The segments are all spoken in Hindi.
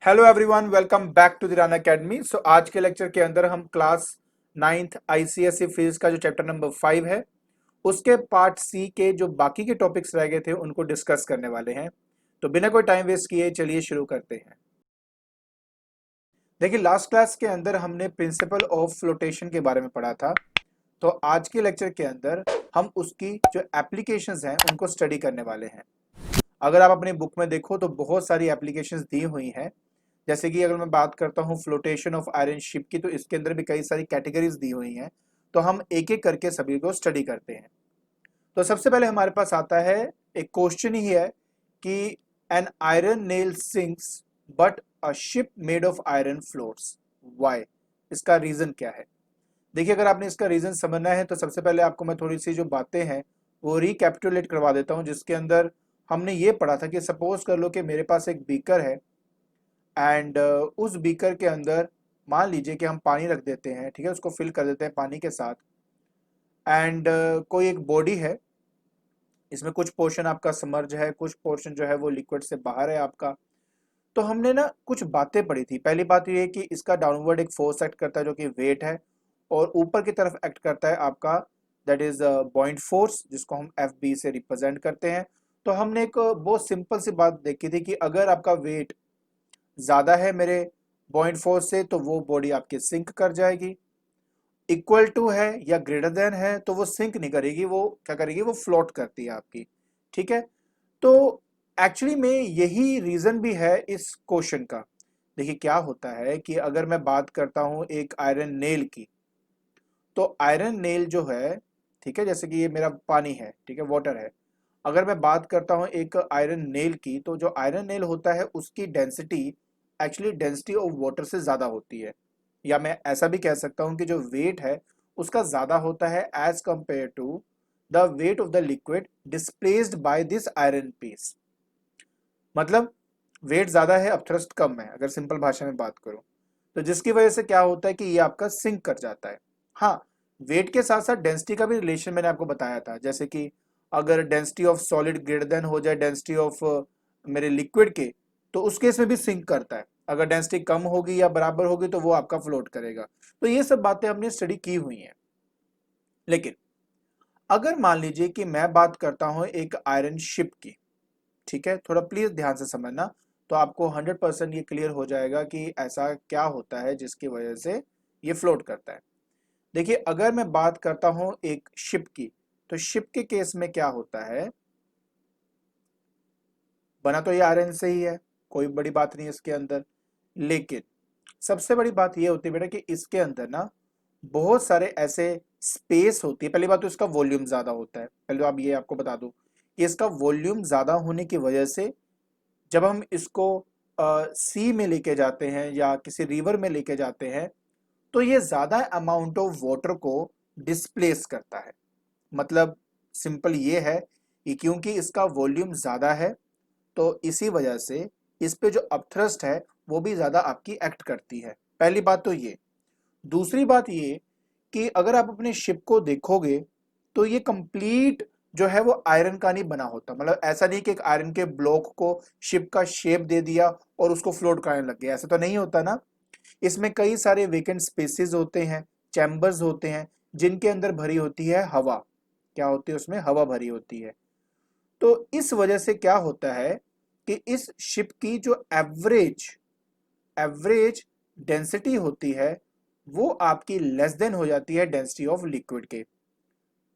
Hello everyone, welcome back to the Run Academy. So आज के लेक्चर के अंदर हम क्लास 9th आईसीएसई फिजिक्स का जो चैप्टर नंबर 5 है उसके पार्ट सी के जो बाकी के टॉपिक्स रह गए थे उनको डिस्कस करने वाले हैं। तो बिना कोई टाइम वेस्ट किए चलिए शुरू करते हैं। देखिए, लास्ट क्लास के अंदर हमने प्रिंसिपल ऑफ फ्लोटेशन के बारे में पढ़ा था। तो आज के लेक्चर के अंदर हम उसकी जो एप्लीकेशंस हैं उनको स्टडी करने वाले हैं। अगर आप अपनी बुक में देखो तो बहुत सारी एप्लीकेशंस दी हुई हैं। जैसे कि अगर मैं बात करता हूँ फ्लोटेशन ऑफ आयरन शिप की, तो इसके अंदर भी कई सारी कैटेगरीज दी हुई हैं। तो हम एक एक करके सभी को स्टडी करते हैं। तो सबसे पहले हमारे पास आता है, एक क्वेश्चन ही है कि an iron nail sinks but a ship made of iron floats, why? इसका रीजन क्या है? देखिए, अगर आपने इसका रीजन समझना है तो सबसे पहले आपको मैं थोड़ी सी जो बातें हैं वो रिकैपिटुलेट करवा देता हूँ, जिसके अंदर हमने ये पढ़ा था कि सपोज कर लो कि मेरे पास एक बीकर है एंड उस बीकर के अंदर मान लीजिए कि हम पानी रख देते हैं, ठीक है, उसको फिल कर देते हैं पानी के साथ। एंड कोई एक बॉडी है, इसमें कुछ पोर्शन आपका समर्ज है, कुछ पोर्शन जो है वो लिक्विड से बाहर है आपका। तो हमने ना कुछ बातें पढ़ी थी। पहली बात ये है कि इसका डाउनवर्ड एक फोर्स एक्ट करता है जो कि वेट है, और ऊपर की तरफ एक्ट करता है आपका दैट इज बॉइंट फोर्स, जिसको हम एफ बी से रिप्रेजेंट करते हैं। तो हमने एक बहुत सिंपल सी बात देखी थी कि अगर आपका वेट ज़्यादा है मेरे बॉइंट फोर्स से तो वो बॉडी आपकी सिंक कर जाएगी, इक्वल टू है या ग्रेटर देन है तो वो सिंक नहीं करेगी, वो क्या करेगी, वो फ्लोट करती है आपकी। ठीक है। तो एक्चुअली में यही रीज़न भी है इस क्वेश्चन का। देखिए, क्या होता है कि अगर मैं बात करता हूँ एक आयरन नेल की, तो आयरन नेल जो है, ठीक है, जैसे कि ये मेरा पानी है, ठीक है, वाटर है। अगर मैं बात करता हूँ एक आयरन नेल की, तो जो आयरन नेल होता है उसकी density actually density of water से ज़्यादा होती है, या मैं ऐसा भी कह सकता हूँ कि जो वेट है उसका ज़्यादा होता है as compare to the weight of the liquid displaced by this iron piece. मतलब वेट ज़्यादा है, अब थ्रस्ट कम है, अगर सिंपल भाषा में बात करूँ तो, जिसकी वजह से क्या होता है कि ये आपका सिंक कर जाता है। हाँ, वेट के साथ साथ डेंसिटी का भी रिलेशन मैंने आपको बताया था। जैसे कि अगर density of solid greater than हो जाए डेंसिटी ऑफ मेरे लिक्विड के, तो उस केस में भी सिंक करता है। अगर डेंसिटी कम होगी या बराबर होगी तो वो आपका फ्लोट करेगा। तो ये सब बातें हमने स्टडी की हुई हैं। लेकिन अगर मान लीजिए कि मैं बात करता हूं एक आयरन शिप की, ठीक है, थोड़ा प्लीज ध्यान से समझना, तो आपको 100% ये क्लियर हो जाएगा कि ऐसा क्या होता है जिसकी वजह से ये फ्लोट करता है। देखिए, अगर मैं बात करता हूं एक शिप की, तो शिप के केस में क्या होता है, बना तो ये आयरन से ही है, कोई बड़ी बात नहीं है इसके अंदर। लेकिन सबसे बड़ी बात ये होती है बेटा कि इसके अंदर ना बहुत सारे ऐसे स्पेस होती है। पहली बात तो इसका वॉल्यूम ज्यादा होता है। पहले तो आप ये आपको बता दूं कि इसका वॉल्यूम ज्यादा होने की वजह से जब हम इसको सी में लेके जाते हैं या किसी रिवर में लेके जाते हैं, तो ये ज्यादा अमाउंट ऑफ वाटर को डिस्प्लेस करता है। मतलब सिंपल ये है कि क्योंकि इसका वॉल्यूम ज्यादा है, तो इसी वजह से इस पे जो अपथ्रस्ट है वो भी ज्यादा आपकी एक्ट करती है। पहली बात तो ये। दूसरी बात ये कि अगर आप अपने शिप को देखोगे तो ये कंप्लीट जो है वो आयरन का नहीं बना होता। मतलब ऐसा नहीं कि एक आयरन के ब्लॉक को शिप का शेप दे दिया और उसको फ्लोट कराने लग गया, ऐसा तो नहीं होता ना। इसमें कई सारे वेकेंट स्पेसेस होते हैं, चैम्बर्स होते हैं, जिनके अंदर भरी होती है हवा। क्या होती है उसमें? हवा भरी होती है। तो इस वजह से क्या होता है कि इस शिप की जो एवरेज एवरेज डेंसिटी होती है वो आपकी लेस देन हो जाती है डेंसिटी ऑफ लिक्विड के,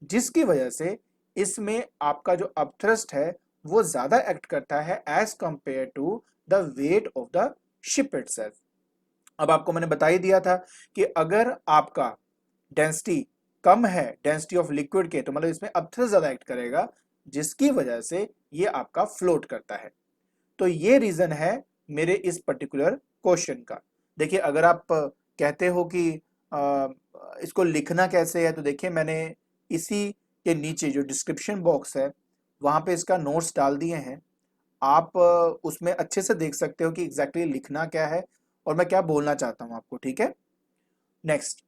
जिसकी वजह से इसमें आपका जो अपथ्रस्ट है वो ज्यादा एक्ट करता है as compare to the weight of the ship itself. अब आपको मैंने बता ही दिया था कि अगर आपका डेंसिटी कम है डेंसिटी ऑफ लिक्विड के, तो मतलब इसमें अपथ्रस्ट ज्यादा एक्ट करेगा, जिसकी वजह से ये आपका फ्लोट करता है। तो ये रीजन है मेरे इस पर्टिकुलर क्वेश्चन का। देखिए, अगर आप कहते हो कि इसको लिखना कैसे है, तो देखिए मैंने इसी के नीचे जो डिस्क्रिप्शन बॉक्स है वहां पे इसका नोट्स डाल दिए हैं। आप उसमें अच्छे से देख सकते हो कि एग्जैक्टली लिखना क्या है और मैं क्या बोलना चाहता हूं आपको। ठीक है। नेक्स्ट।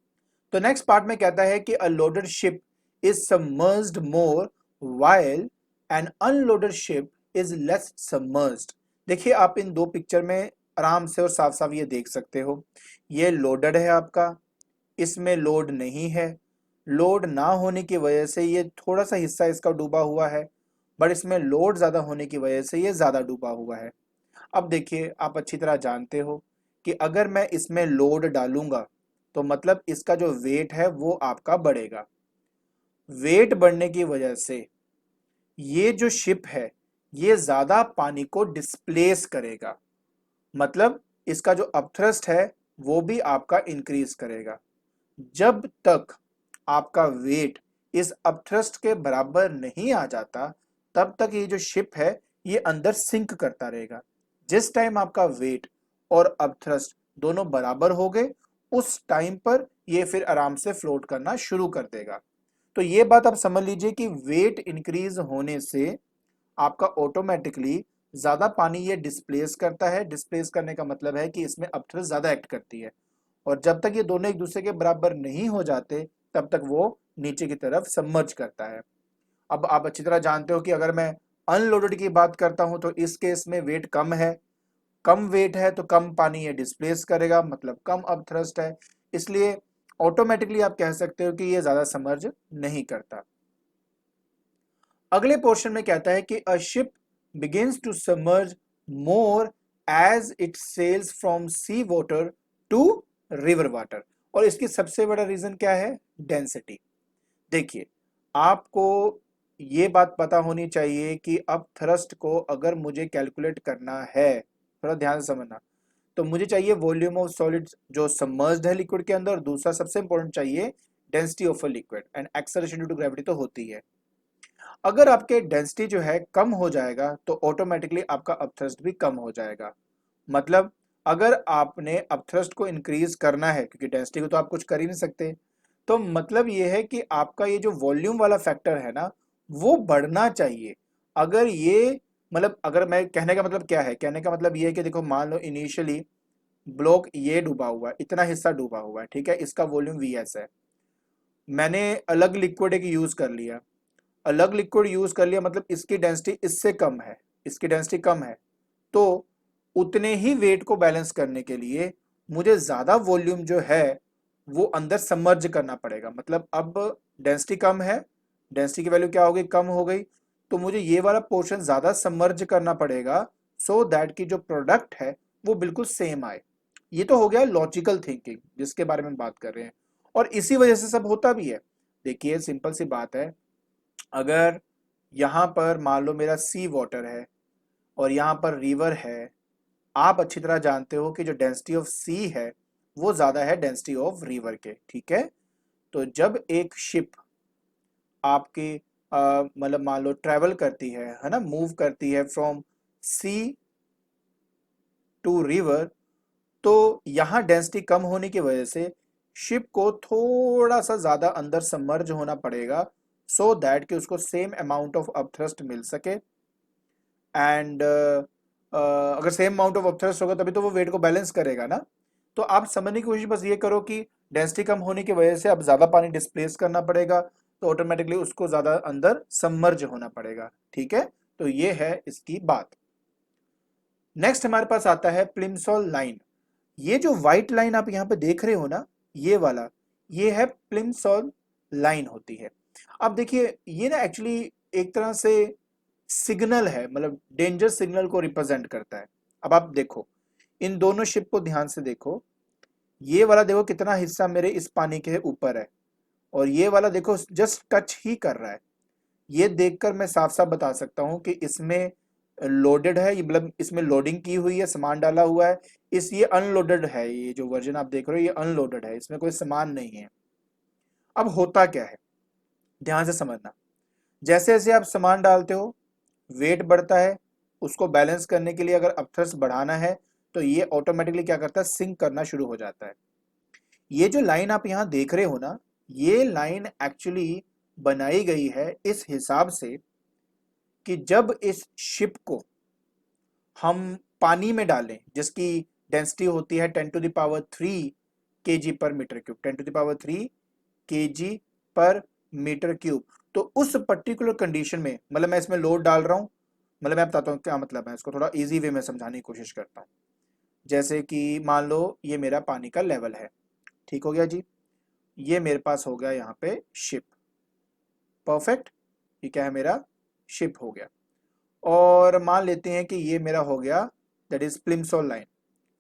तो नेक्स्ट पार्ट में कहता है कि a loaded ship is submerged more while an unloaded ship is less submerged. देखिए, आप इन दो पिक्चर में आराम से और साफ साफ ये देख सकते हो, ये लोडेड है आपका, इसमें लोड नहीं है। लोड ना होने की वजह से ये थोड़ा सा हिस्सा इसका डूबा हुआ है, बट इसमें लोड ज़्यादा होने की वजह से ये ज़्यादा डूबा हुआ है। अब देखिए, आप अच्छी तरह जानते हो कि अगर मैं इसमें लोड डालूंगा तो मतलब इसका जो वेट है वो आपका बढ़ेगा। वेट बढ़ने की वजह से ये जो शिप है ये ज़्यादा पानी को डिस्प्लेस करेगा, मतलब इसका जो अपथ्रस्ट है वो भी आपका इंक्रीज करेगा। जब तक आपका वेट इस अपथ्रस्ट के बराबर नहीं आ जाता तब तक ये जो शिप है ये अंदर सिंक करता रहेगा। जिस टाइम आपका वेट और अपथ्रस्ट दोनों बराबर हो गए उस टाइम पर ये फिर आराम से फ्लोट करना शुरू कर देगा। तो ये बात आप समझ लीजिए कि वेट इंक्रीज होने से आपका ऑटोमेटिकली ज्यादा पानी ये डिस्प्लेस करता है। डिस्प्लेस करने का मतलब है कि इसमें अपथ्रस्ट ज्यादा एक्ट करती है, और जब तक ये दोनों एक दूसरे के बराबर नहीं हो जाते तब तक वो नीचे की तरफ सबमर्ज करता है। अब आप अच्छी तरह जानते हो कि अगर मैं अनलोडेड की बात करता हूं तो इस केस में वेट कम है, कम वेट है तो कम पानी ये डिस्प्लेस करेगा, मतलब कम अपथ्रस्ट है, इसलिए ऑटोमेटिकली आप कह सकते हो कि ये ज्यादा सबमर्ज नहीं करता। अगले पोर्शन में कहता है कि a ship begins to submerge more as it sails from sea water to river water. और इसकी सबसे बड़ा रीजन क्या है? डेंसिटी। देखिए, आपको ये बात पता होनी चाहिए कि अब थ्रस्ट को अगर मुझे कैलकुलेट करना है, थोड़ा ध्यान से समझना, तो मुझे चाहिए वॉल्यूम ऑफ सॉलिड जो सबमर्ज्ड है लिक्विड के अंदर, और दूसरा सबसे इंपॉर्टेंट चाहिए density of a liquid, and acceleration due to gravity तो होती है। अगर आपके डेंसिटी जो है कम हो जाएगा तो ऑटोमेटिकली आपका अपथ्रस्ट भी कम हो जाएगा। मतलब अगर आपने अपथ्रस्ट को इंक्रीज करना है, क्योंकि डेंसिटी को तो आप कुछ कर ही नहीं सकते, तो मतलब ये है कि आपका ये जो वॉल्यूम वाला फैक्टर है ना वो बढ़ना चाहिए। अगर ये मतलब, अगर मैं कहने का मतलब क्या है, कहने का मतलब ये है कि देखो, मान लो इनिशियली ब्लॉक ये डूबा हुआ है, इतना हिस्सा डूबा हुआ है, ठीक है, इसका वॉल्यूम वीएस है, मैंने अलग लिक्विड एक यूज कर लिया, अलग लिक्विड यूज कर लिया, मतलब इसकी डेंसिटी इससे कम है, इसकी डेंसिटी कम है, तो उतने ही वेट को बैलेंस करने के लिए मुझे ज्यादा वॉल्यूम जो है वो अंदर सबमर्ज करना पड़ेगा। मतलब अब डेंसिटी कम है, डेंसिटी की वैल्यू क्या हो गई? कम हो गई, तो मुझे ये वाला पोर्शन ज्यादा सबमर्ज करना पड़ेगा सो दैट कि जो प्रोडक्ट है वो बिल्कुल सेम आए। ये तो हो गया लॉजिकल थिंकिंग जिसके बारे में बात कर रहे हैं, और इसी वजह से सब होता भी है। देखिए, सिंपल सी बात है, अगर यहाँ पर मान लो मेरा सी वाटर है और यहाँ पर रिवर है, आप अच्छी तरह जानते हो कि जो डेंसिटी ऑफ सी है वो ज्यादा है डेंसिटी ऑफ रिवर के, ठीक है। तो जब एक शिप आपकी मतलब मान लो ट्रेवल करती है ना, मूव करती है फ्रॉम सी टू रिवर, तो यहाँ डेंसिटी कम होने की वजह से शिप को थोड़ा सा ज्यादा अंदर सबमर्ज होना पड़ेगा सो दैट कि उसको सेम अमाउंट ऑफ अपथ्रस्ट मिल सके। एंड अगर सेम अमाउंट ऑफ अपथ्रस्ट होगा तभी तो वो वेट को बैलेंस करेगा ना। तो आप समझने की कोशिश बस ये करो कि डेंसिटी कम होने की वजह से अब ज्यादा पानी डिस्प्लेस करना पड़ेगा, तो ऑटोमेटिकली उसको ज्यादा अंदर सबमर्ज होना पड़ेगा, ठीक है। तो ये है इसकी बात। नेक्स्ट हमारे पास आता है प्लिमसॉल लाइन। ये जो व्हाइट लाइन आप यहाँ पे देख रहे हो ना, ये वाला, ये है प्लिमसॉल लाइन होती है। अब देखिए, ये ना एक्चुअली एक तरह से सिग्नल है, मतलब डेंजर सिग्नल को रिप्रेजेंट करता है। अब आप देखो, इन दोनों शिप को ध्यान से देखो, ये वाला देखो कितना हिस्सा मेरे इस पानी के ऊपर है, और ये वाला देखो जस्ट टच ही कर रहा है। ये देखकर मैं साफ साफ बता सकता हूं कि इसमें लोडेड है, ये मतलब इसमें लोडिंग की हुई है, सामान डाला हुआ है। इस ये अनलोडेड है, ये जो वर्जन आप देख रहे हो ये अनलोडेड है, इसमें कोई सामान नहीं है। अब होता क्या है, ध्यान से समझना, जैसे जैसे आप सामान डालते हो वेट बढ़ता है, उसको बैलेंस करने के लिए अगर अपथ्रस्ट बढ़ाना है तो ये ऑटोमेटिकली क्या करता है? सिंक करना शुरू हो जाता है। ये जो लाइन आप यहां देख रहे हो ना, ये लाइन एक्चुअली बनाई गई है इस हिसाब से कि जब इस शिप को हम पानी में डालें जिसकी डेंसिटी होती है 10⁻³ kg पर मीटर क्यूब, 10⁻³ kg पर मीटर क्यूब, तो उस पर्टिकुलर कंडीशन में, मतलब मैं इसमें लोड डाल रहा हूं, मतलब मैं बताता हूं क्या मतलब है, इसको थोड़ा इजी वे में समझाने की कोशिश करता हूं। जैसे कि मान लो ये मेरा पानी का लेवल है, ठीक हो गया जी। ये मेरे पास हो गया यहाँ पे शिप, परफेक्ट। ये क्या है, मेरा शिप हो गया। और मान लेते हैं कि ये मेरा हो गया दैट इज प्लिमसोल लाइन,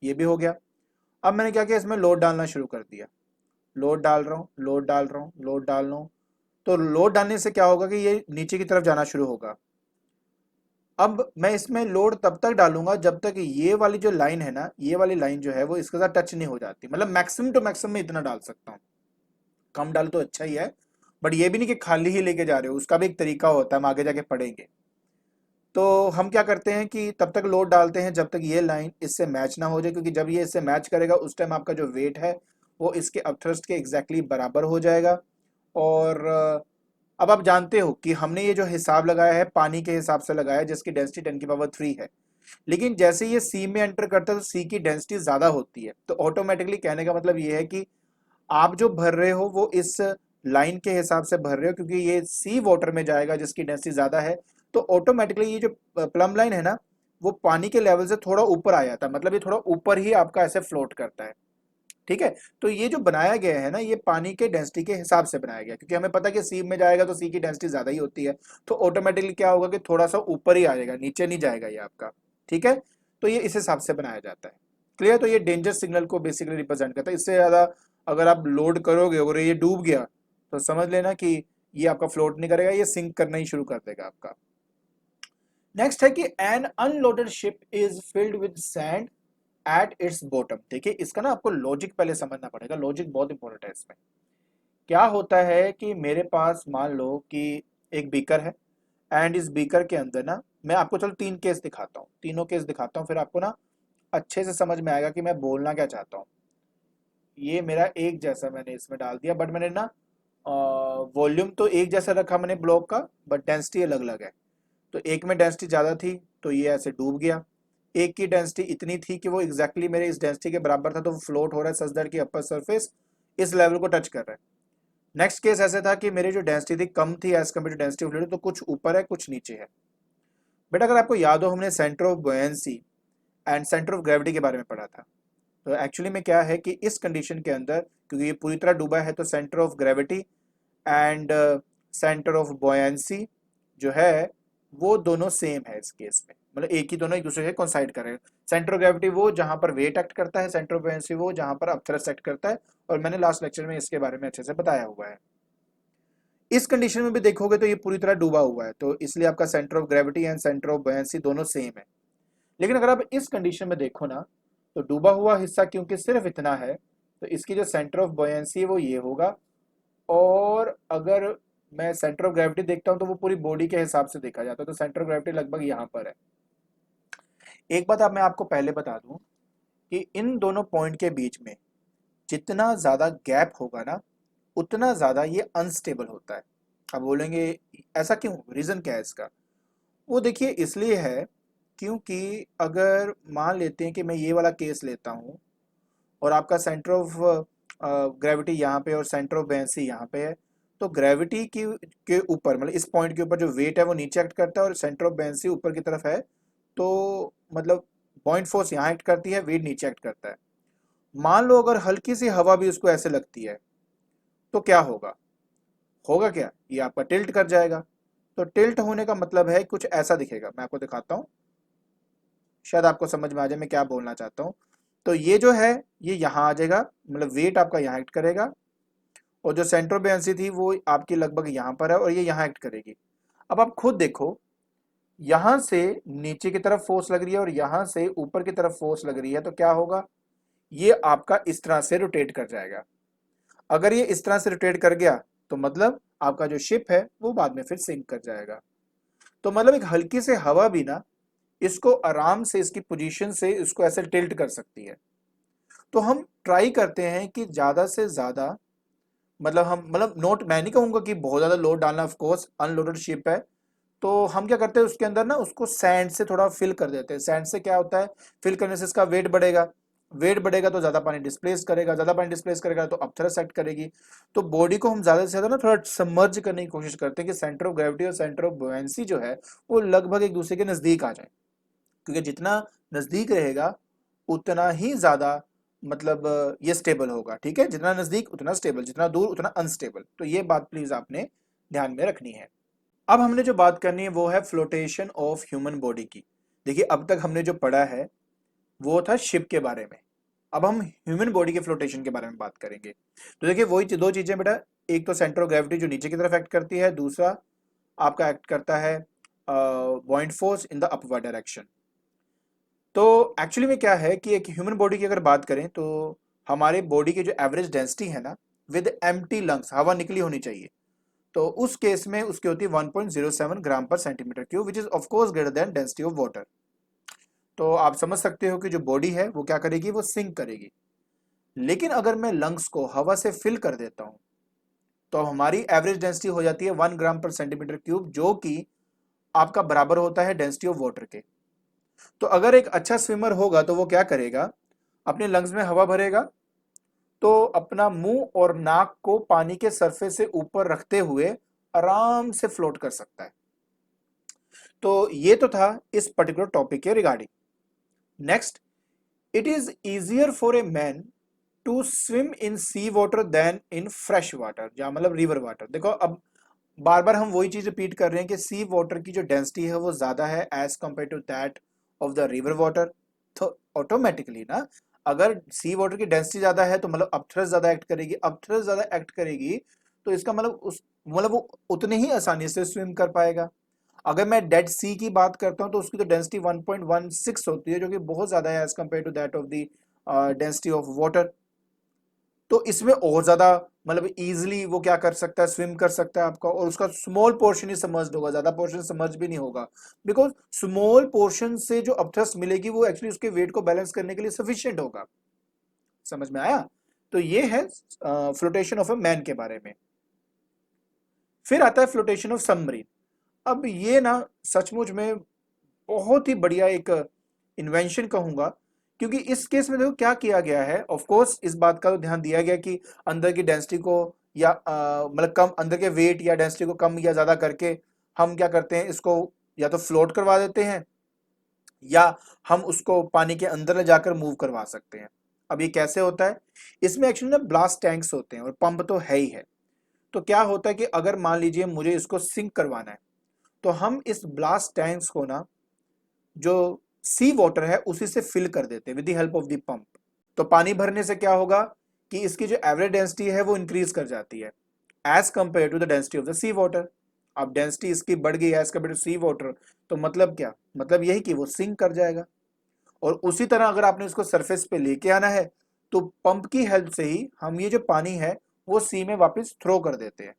ये भी हो गया। अब मैंने क्या किया, इसमें लोड डालना शुरू कर दिया, लोड डाल रहा हूँ, लोड डाल रहा हूँ, लोड डाल रहा हूँ। तो लोड डालने से क्या होगा कि ये नीचे की तरफ जाना शुरू होगा। अब मैं इसमें लोड तब तक डालूंगा जब तक ये वाली जो लाइन है ना, ये वाली लाइन जो है वो इसके साथ टच नहीं हो जाती। मतलब मैक्सिमम टू मैक्सिमम में इतना डाल सकता हूँ, कम डाल तो अच्छा ही है, बट ये भी नहीं कि खाली ही लेके जा रहे हो, उसका भी एक तरीका होता है, हम आगे जाके पढ़ेंगे। तो हम क्या करते हैं कि तब तक लोड डालते हैं जब तक ये लाइन इससे मैच ना हो जाए, क्योंकि जब ये इससे मैच करेगा उस टाइम आपका जो वेट है वो इसके अपथ्रस्ट के एग्जैक्टली बराबर हो जाएगा। और अब आप जानते हो कि हमने ये जो हिसाब लगाया है पानी के हिसाब से लगाया है, जिसकी डेंसिटी 10⁻³ है। लेकिन जैसे ये सी में एंटर करता है तो सी की डेंसिटी ज्यादा होती है, तो ऑटोमेटिकली कहने का मतलब ये है कि आप जो भर रहे हो वो इस लाइन के हिसाब से भर रहे हो, क्योंकि ये सी वाटर में जाएगा जिसकी डेंसिटी ज्यादा है। तो ऑटोमेटिकली ये जो प्लम लाइन है ना, वो पानी के लेवल से थोड़ा ऊपर आ जाता है, मतलब ये थोड़ा ऊपर ही आपका ऐसे फ्लोट करता है, ठीक है। तो ये जो बनाया गया है ना, ये पानी के डेंसिटी के हिसाब से बनाया गया, क्योंकि हमें पता है कि सी में जाएगा तो सी की डेंसिटी ज्यादा ही होती है। तो ऑटोमेटिकली क्या होगा कि थोड़ा सा ऊपर ही आ जाएगा, नीचे नहीं जाएगा ये आपका, ठीक है। तो ये इस हिसाब से बनाया जाता है, क्लियर। तो ये डेंजर सिग्नल को बेसिकली रिप्रेजेंट करता है। इससे ज्यादा अगर आप लोड करोगे और ये डूब गया तो समझ लेना कि ये आपका फ्लोट नहीं करेगा, ये सिंक करना ही शुरू कर देगा आपका। नेक्स्ट है कि an unloaded ship is filled with sand at its bottom. देखिए इसका ना आपको लॉजिक पहले समझना पड़ेगा, लॉजिक बहुत इंपॉर्टेंट है इसमें। क्या होता है कि मेरे पास मान लो कि एक बीकर है, एंड इस बीकर के अंदर ना, मैं आपको चलो 3 केस दिखाता हूँ, तीनों केस दिखाता हूँ, फिर आपको ना अच्छे से समझ में आएगा कि मैं बोलना क्या चाहता हूँ। ये मेरा एक जैसा मैंने इसमें डाल दिया, बट मैंने ना वॉल्यूम तो एक जैसा रखा मैंने ब्लॉक का, बट डेंसिटी अलग अलग है। तो एक में डेंसिटी ज़्यादा थी तो ये ऐसे डूब गया, एक की डेंसिटी इतनी थी कि वो एग्जैक्टली मेरे इस डेंसिटी के बराबर था, तो वो फ्लोट हो रहा है सच दैट की अपर सरफेस इस लेवल को टच कर रहा है। नेक्स्ट केस ऐसे था कि मेरी जो डेंसिटी थी कम थी as compare to density of fluid, तो कुछ ऊपर है कुछ नीचे है। बेटा अगर आपको याद हो, हमने centre of buoyancy and centre of gravity के बारे में पढ़ा था। तो एक्चुअली में क्या है कि इस कंडीशन के अंदर, क्योंकि ये पूरी तरह डूबा है, तो centre of gravity and centre of buoyancy जो है वो दोनों सेम है इस केस में, मतलब एक ही, दोनों एक दूसरे से कोइंसाइड कर रहे हैं। सेंटर ऑफ ग्रेविटी वो जहां पर वेट एक्ट करता है, सेंटर ऑफ बुओयेंसी वो जहां पर अपथ्रस्ट एक्ट करता है। और मैंने लास्ट लेक्चर में इसके बारे में अच्छे से बताया हुआ है। इस कंडीशन में भी देखोगे तो ये पूरी तरह डूबा हुआ है, तो इसलिए आपका centre of gravity and centre of buoyancy दोनों सेम है। लेकिन अगर आप इस कंडीशन में देखो ना, तो डूबा हुआ हिस्सा क्योंकि सिर्फ इतना है, तो इसकी जो सेंटर ऑफ बुओयेंसी है वो ये होगा। और अगर मैं सेंटर ऑफ ग्रेविटी देखता हूं तो वो पूरी बॉडी के हिसाब से देखा जाता है, तो सेंटर ऑफ ग्रेविटी लगभग यहाँ पर है। एक बात अब मैं आपको पहले बता दूं कि इन दोनों पॉइंट के बीच में जितना ज्यादा गैप होगा ना, उतना ज्यादा ये अनस्टेबल होता है। अब बोलेंगे ऐसा क्यों, रीजन क्या है इसका। वो देखिए इसलिए है क्योंकि अगर मान लेते हैं कि मैं ये वाला केस लेता हूँ और आपका सेंटर ऑफ ग्रेविटी यहाँ पे और सेंटर ऑफ बुओयेंसी यहाँ पे है, तो ग्रेविटी की के ऊपर, मतलब इस पॉइंट के ऊपर जो वेट है वो नीचे एक्ट करता है और सेंटर ऑफ बुओयेंसी ऊपर की तरफ है। तो मतलब पॉइंट फोर्स यहाँ एक्ट करती है, वेट नीचे एक्ट करता है। मान लो अगर हल्की सी हवा भी उसको ऐसे लगती है तो क्या होगा, होगा क्या, ये आपका टिल्ट कर जाएगा। तो टिल्ट होने का मतलब है कुछ ऐसा दिखेगा, मैं आपको दिखाता हूँ, शायद आपको समझ में आ जाए मैं क्या बोलना चाहता हूँ। तो ये जो है ये यहाँ आ जाएगा, मतलब वेट आपका यहाँ एक्ट करेगा, और जो सेंटर ऑफ बुओयेंसी थी वो आपकी लगभग यहाँ पर है और ये यहाँ एक्ट करेगी। अब आप खुद देखो, यहाँ से नीचे की तरफ फोर्स लग रही है और यहाँ से ऊपर की तरफ फोर्स लग रही है, तो क्या होगा, ये आपका इस तरह से रोटेट कर जाएगा। अगर ये इस तरह से रोटेट कर गया तो मतलब आपका जो शिप है वो बाद में फिर सिंक कर जाएगा। तो मतलब एक हल्की से हवा भी ना इसको आराम से इसकी पोजीशन से इसको ऐसे टिल्ट कर सकती है। तो हम ट्राई करते हैं कि ज्यादा से ज्यादा, मतलब हम, मतलब नोट, मैं नहीं कहूंगा कि बहुत ज्यादा लोड डालना, ऑफ कोर्स अनलोडेड शिप है। तो हम क्या करते हैं उसके अंदर ना उसको सैंड से थोड़ा फिल कर देते हैं। सैंड से क्या होता है, फिल करने से इसका वेट बढ़ेगा, वेट बढ़ेगा तो ज्यादा पानी डिस्प्लेस करेगा, ज्यादा पानी डिस्प्लेस करेगा तो अपथ्रस्ट एक्ट करेगी। तो बॉडी को हम ज्यादा से ज्यादा ना थोड़ा सबमर्ज करने की कोशिश करते हैं कि सेंटर ऑफ ग्रेविटी और सेंटर ऑफ बुओयेंसी जो है वो लगभग एक दूसरे के नजदीक आ जाए, क्योंकि जितना नजदीक रहेगा उतना ही ज्यादा मतलब ये स्टेबल होगा, ठीक है, जितना नजदीक उतना स्टेबल, जितना दूर उतना अनस्टेबल। तो ये बात प्लीज आपने ध्यान में रखनी है। अब हमने जो बात करनी है वो है फ्लोटेशन ऑफ ह्यूमन बॉडी की। देखिए अब तक हमने जो पढ़ा है वो था शिप के बारे में, अब हम ह्यूमन बॉडी के फ्लोटेशन के बारे में बात करेंगे। तो देखिए वही दो चीजें बेटा, एक तो सेंटर ऑफ ग्रेविटी जो नीचे की तरफ एक्ट करती है, दूसरा आपका एक्ट करता है बॉइंट force in the upward direction. तो एक्चुअली में क्या है कि एक ह्यूमन बॉडी की अगर बात करें तो हमारे बॉडी की जो एवरेज डेंसिटी है ना, विद एम्प्टी लंग्स, हवा निकली होनी चाहिए, तो उस केस में उसकी होती है 1.07 ग्राम पर centimetre cube, which is of course greater than density of water. तो आप समझ सकते हो कि जो बॉडी है वो क्या करेगी, वो सिंक करेगी। लेकिन अगर मैं लंग्स को हवा से फिल कर देता हूं तो हमारी एवरेज डेंसिटी हो जाती है 1 ग्राम पर सेंटीमीटर क्यूब, जो कि आपका बराबर होता है डेंसिटी ऑफ वाटर के। तो अगर एक अच्छा स्विमर होगा तो वो क्या करेगा, अपने लंग्स में हवा भरेगा, तो अपना मुंह और नाक को पानी के सरफेस से ऊपर रखते हुए आराम से फ्लोट कर सकता है। तो ये तो था इस पर्टिकुलर टॉपिक के regarding. Next, it is easier for a man to swim in sea water than in fresh water, या मतलब रिवर वाटर। देखो अब बार बार हम वही चीज रिपीट कर रहे हैं कि सी वाटर की जो डेंसिटी है वो ज्यादा है as compare to that of the river water. तो ऑटोमेटिकली ना, अगर सी वाटर की डेंसिटी ज्यादा है तो मतलब अपथ्रस्ट ज्यादा एक्ट करेगी, अपथ्रस्ट ज्यादा एक्ट करेगी तो इसका मतलब उस मतलब वो उतने ही आसानी से स्विम कर पाएगा। अगर मैं डेड सी की बात करता हूं तो उसकी तो डेंसिटी 1.16 होती है, जो कि बहुत ज्यादा है as compare to that of the density of water. तो इसमें और ज्यादा मतलब इजीली वो क्या कर सकता है, स्विम कर सकता है आपका, और उसका स्मॉल पोर्शन ही समझ होगा, ज्यादा पोर्शन समझ भी नहीं होगा, बिकॉज स्मॉल पोर्शन से जो अपथ्रस्ट मिलेगी वो एक्चुअली उसके वेट को बैलेंस करने के लिए सफिशिएंट होगा। समझ में आया? तो ये है फ्लोटेशन ऑफ अ मैन के बारे में। फिर आता है फ्लोटेशन ऑफ सबमरीन। अब ये ना सचमुच में बहुत ही बढ़िया एक इन्वेंशन कहूंगा, क्योंकि इस केस में देखो क्या किया गया है। ऑफ कोर्स इस बात का तो ध्यान दिया गया कि अंदर की डेंसिटी को या मतलब कम अंदर के वेट या डेंसिटी को कम या ज्यादा करके हम क्या करते हैं, इसको या तो फ्लोट करवा देते हैं या हम उसको पानी के अंदर ले जाकर मूव करवा सकते हैं। अब ये कैसे होता है, इसमें एक्चुअली ना ब्लास्ट टैंक्स होते हैं और पंप तो है ही है। तो क्या होता है कि अगर मान लीजिए मुझे इसको सिंक करवाना है तो हम इस ब्लास्ट टैंक्स को ना जो सी वाटर है उसी से फिल कर देते हैं with the help of the pump. तो पानी भरने से क्या होगा कि इसकी जो एवरेज डेंसिटी है वो इंक्रीज कर जाती है as compare to the density of the sea water. अब डेंसिटी इसकी बढ़ गई as compare to sea water, तो मतलब क्या, मतलब यही कि वो सिंक कर जाएगा। और उसी तरह अगर आपने उसको सरफेस पे लेके आना है तो पंप की हेल्प से ही हम ये जो पानी है वो सी में वापस थ्रो कर देते हैं,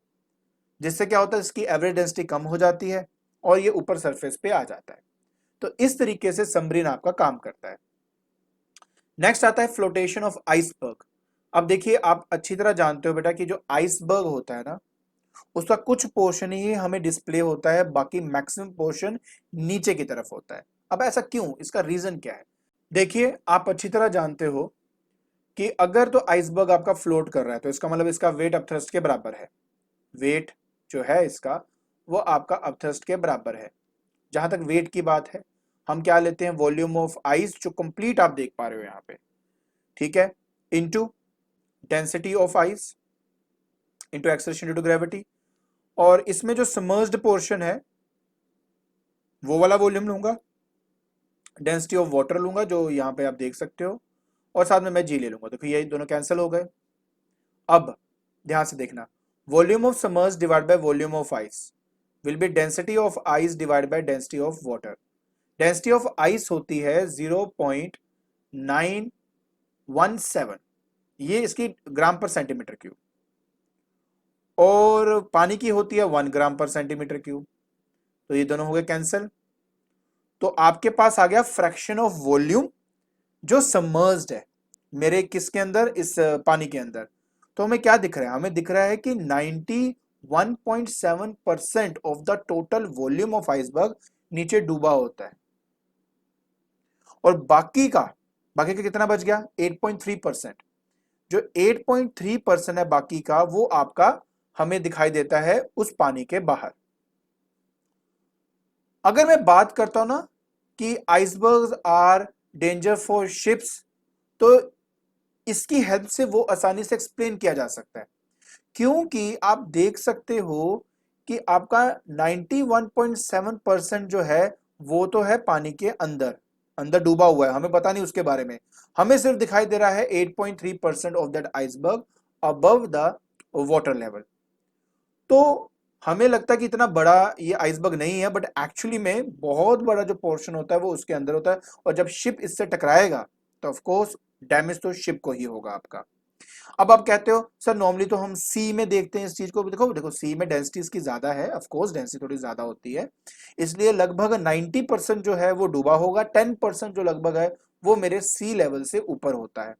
जिससे क्या होता है, इसकी एवरेज डेंसिटी कम हो जाती है और ये ऊपर सरफेस पे आ जाता है। तो इस तरीके से सबमरीन आपका काम करता है। नेक्स्ट आता है फ्लोटेशन ऑफ आइसबर्ग। अब देखिए आप अच्छी तरह जानते हो बेटा कि जो आइसबर्ग होता है ना, उसका कुछ पोर्शन ही हमें डिस्प्ले होता है, बाकी मैक्सिमम पोर्शन नीचे की तरफ होता है। अब ऐसा क्यों, इसका रीजन क्या है? देखिए आप अच्छी तरह जानते हो कि अगर तो आइसबर्ग आपका फ्लोट कर रहा है तो इसका मतलब इसका वेट अपथ्रस्ट के बराबर है। वेट जो है इसका वो आपका अपथ्रस्ट के बराबर है। जहां तक वेट की बात है, हम क्या लेते हैं, वॉल्यूम ऑफ आइस जो कंप्लीट आप देख पा रहे हो यहाँ पे, ठीक है, into density of ice into acceleration due to gravity. और इसमें जो सबमर्ज्ड पोर्शन है वो वाला वॉल्यूम लूंगा, डेंसिटी ऑफ वाटर लूंगा जो यहाँ पे आप देख सकते हो, और साथ में मैं जी ले लूंगा। देखो ये दोनों कैंसिल हो गए। अब ध्यान से देखना, volume of submerged divide by volume of ice will be density of ice divide by density of water. Density of ice होती है 0.917, ये इसकी ग्राम पर सेंटीमीटर क्यूब, और पानी की होती है 1 ग्राम पर सेंटीमीटर क्यूब। तो ये दोनों हो गए कैंसिल। तो आपके पास आ गया फ्रैक्शन ऑफ वॉल्यूम जो सबमर्ज्ड है मेरे किसके अंदर, इस पानी के अंदर। तो हमें क्या दिख रहा है, हमें दिख रहा है कि 91.7% of the total volume of iceberg नीचे डूबा होता है, और बाकी का कितना बच गया, 8.3%। जो 8.3% है बाकी का, वो आपका हमें दिखाई देता है उस पानी के बाहर। अगर मैं बात करता हूं ना कि icebergs are danger for ships, तो इसकी हेल्प से वो आसानी से एक्सप्लेन किया जा सकता है, क्योंकि आप देख सकते हो कि आपका 91.7% जो है वो तो है पानी के अंदर अंदर डूबा हुआ है, हमें पता नहीं उसके बारे में, हमें सिर्फ दिखाई दे रहा है 8.3% of that iceberg above the water level. तो हमें लगता है कि इतना बड़ा ये आइसबर्ग नहीं है, बट एक्चुअली में बहुत बड़ा जो पोर्शन होता है वो उसके अंदर होता है, और जब शिप इससे टकराएगा तो ऑफ कोर्स डैमेज तो शिप को ही होगा आपका। अब आप कहते हो सर नॉर्मली तो हम सी में देखते हैं इस चीज को, देखो देखो सी में डेंसिटी इसकी ज्यादा है, ऑफ कोर्स डेंसिटी थोड़ी ज्यादा होती है, इसलिए लगभग 90% जो है वो डूबा होगा, 10% जो लगभग है वो मेरे सी लेवल से ऊपर होता है,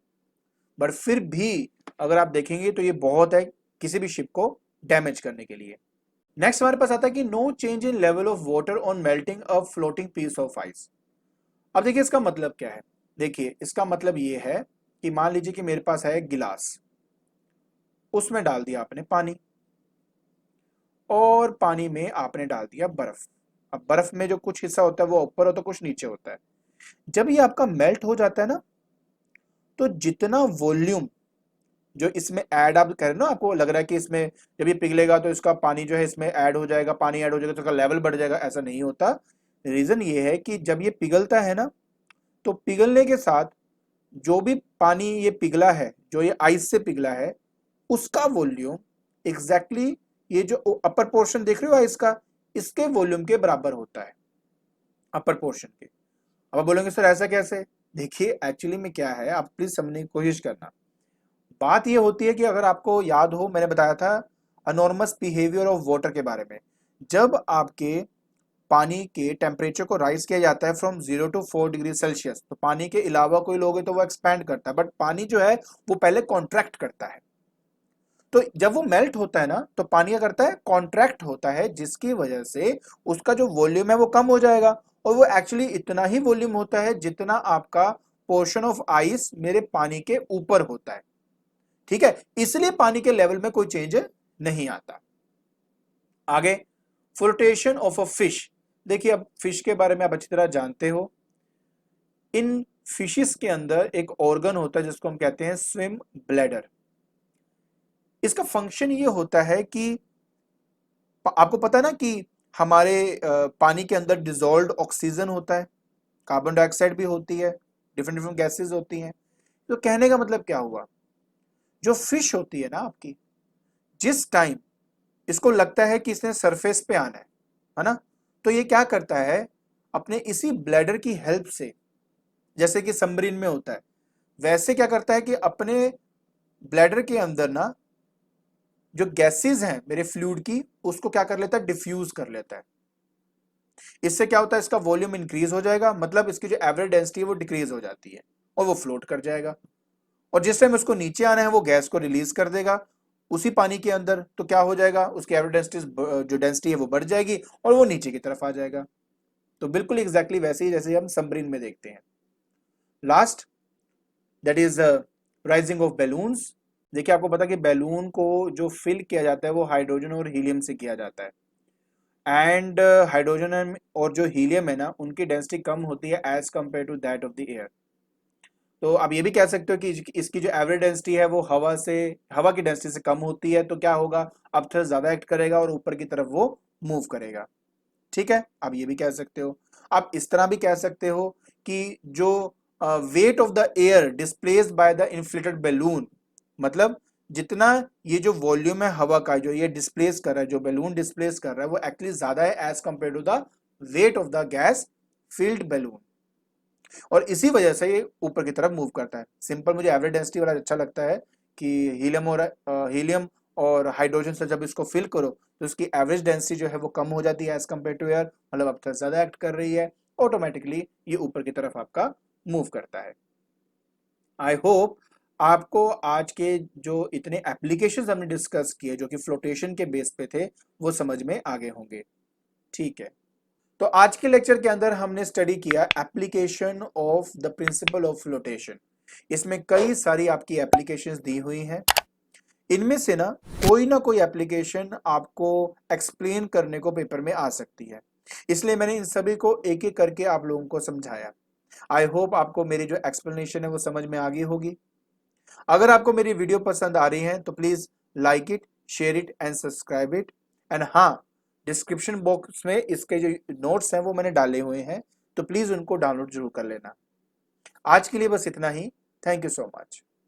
बट फिर भी अगर आप देखेंगे तो ये बहुत है किसी भी शिप को डैमेज करने के लिए। नेक्स्ट हमारे पास आता है कि no change in level of water on melting a floating piece of ice. अब देखिए इसका मतलब क्या है, देखिए इसका मतलब ये है कि मान लीजिए कि मेरे पास है एक गिलास, उसमें डाल दिया आपने पानी, और पानी में आपने डाल दिया बर्फ। अब बर्फ में जो कुछ हिस्सा होता है वो ऊपर होता है, कुछ नीचे होता है। जब ये आपका मेल्ट हो जाता है ना, तो जितना वॉल्यूम जो इसमें ऐड आप कर रहे हो ना, आपको लग रहा है कि इसमें जब ये पिघलेगा तो इसका पानी जो है इसमें ऐड हो जाएगा, पानी ऐड हो जाएगा तो इसका लेवल बढ़ जाएगा, ऐसा नहीं होता। रीजन ये है कि जब ये पिघलता है ना, तो पिघलने के साथ जो भी पानी ये पिघला है, जो ये आइस से पिघला है, उसका वॉल्यूम एग्जैक्टली ये जो अपर पोर्शन देख रहे हो आइस का, इसके वॉल्यूम के बराबर होता है, अपर पोर्शन के। अब आप बोलेंगे सर ऐसा कैसे, देखिए एक्चुअली में क्या है, आप प्लीज समझने की कोशिश करना। बात ये होती है कि अगर आपको याद हो, मैंने बताया था अनॉर्मस बिहेवियर ऑफ वाटर के बारे में। जब आपके पानी के टेम्परेचर को राइज किया जाता है फ्रॉम 0 to 4 डिग्री सेल्सियस, तो पानी के अलावा कोई लोगे तो वो एक्सपैंड करता है, बट पानी जो है वो पहले कॉन्ट्रैक्ट करता है। तो जब वो मेल्ट होता है ना, तो पानी क्या करता है, कॉन्ट्रैक्ट होता है, जिसकी वजह से उसका जो वॉल्यूम है वो कम हो जाएगा, और वो एक्चुअली इतना ही वॉल्यूम होता है जितना आपका पोर्शन ऑफ आइस मेरे पानी के ऊपर होता है। ठीक है, इसलिए पानी के लेवल में कोई चेंज नहीं आता। आगे, फ्लोटेशन ऑफ अ फिश। देखिए अब फिश के बारे में आप अच्छी तरह जानते हो, इन फिशेस के अंदर एक ऑर्गन होता है जिसको हम कहते हैं स्विम ब्लैडर। इसका फंक्शन ये होता है कि आपको पता है ना कि हमारे पानी के अंदर डिजोल्व्ड ऑक्सीजन होता है, कार्बन डाइऑक्साइड भी होती है, डिफरेंट डिफरेंट गैसेस होती हैं। तो कहने का मतलब क्या हुआ, जो फिश होती है ना आपकी, जिस टाइम इसको लगता है कि इसने सरफेस पे आना है ना, तो ये क्या करता है, अपने इसी ब्लैडर की हेल्प से, जैसे कि सबमरीन में होता है, वैसे क्या करता है कि अपने ब्लैडर के अंदर ना जो गैसेस हैं मेरे फ्लूइड की, उसको क्या कर लेता है, डिफ्यूज कर लेता है। इससे क्या होता है, इसका वॉल्यूम इंक्रीज हो जाएगा, मतलब इसकी जो एवरेज डेंसिटी है वो डिक्रीज हो जाती है, और वो फ्लोट कर जाएगा। और जिस टाइम उसको नीचे आना है वो गैस को रिलीज कर देगा उसी पानी के अंदर, तो क्या हो जाएगा, उसकी एवरेज डेंसिटी जो डेंसिटी है वो बढ़ जाएगी, और वो नीचे की तरफ आ जाएगा। तो बिल्कुल एग्जैक्टली वैसे ही जैसे हम सबमरीन में देखते हैं। Last, that is rising of balloons. देखिए आपको पता कि बैलून को जो फिल किया जाता है वो हाइड्रोजन और हीलियम से किया जाता है, एंड हाइड्रोजन और जो हीलियम है ना, उनकी डेंसिटी कम होती है as compare to that of the air. तो आप ये भी कह सकते हो कि इसकी जो एवरेज डेंसिटी है वो हवा की डेंसिटी से कम होती है, तो क्या होगा, अब थोड़ा ज्यादा एक्ट करेगा और ऊपर की तरफ वो मूव करेगा। ठीक है, आप ये भी कह सकते हो। आप इस तरह भी कह सकते हो कि जो wait of the air displaced by the inflated balloon, मतलब जितना ये जो वॉल्यूम है हवा का जो ये डिस्प्लेस कर रहा है, जो बैलून डिस्प्लेस कर रहा है, वो एक्चुअली ज्यादा है as compare to the weight of the gas filled balloon, और इसी वजह से ये ऊपर की तरफ मूव करता है। सिंपल मुझे एवरेज डेंसिटी वाला अच्छा लगता है कि हीलियम और हाइड्रोजन से जब इसको फिल करो तो इसकी एवरेज डेंसिटी जो है वो कम हो जाती है एज कंपेयर टू एयर, मतलब अब तक ज्यादा एक्ट कर रही है, ऑटोमेटिकली ये ऊपर की तरफ आपका मूव करता है। आई होप आपको आज के जो इतने एप्लीकेशंस हमने डिस्कस किए जो कि फ्लोटेशन के बेस पे थे वो समझ में आ गए होंगे। ठीक है, तो आज के लेक्चर के अंदर हमने स्टडी किया application of the principle of flotation. इसमें कई सारी आपकी एप्लीकेशंस दी हुई हैं, इनमें से ना कोई एप्लीकेशन आपको एक्सप्लेन करने को पेपर में आ सकती है, इसलिए मैंने इन सभी को एक एक करके आप लोगों को समझाया। आई होप आपको मेरी जो एक्सप्लेनेशन है वो समझ में आ गई होगी। अगर आपको मेरी वीडियो पसंद आ रही है तो please like it, share it and subscribe it. And हाँ, डिस्क्रिप्शन बॉक्स में इसके जो नोट्स हैं वो मैंने डाले हुए हैं, तो प्लीज उनको डाउनलोड जरूर कर लेना। आज के लिए बस इतना ही। Thank you so much.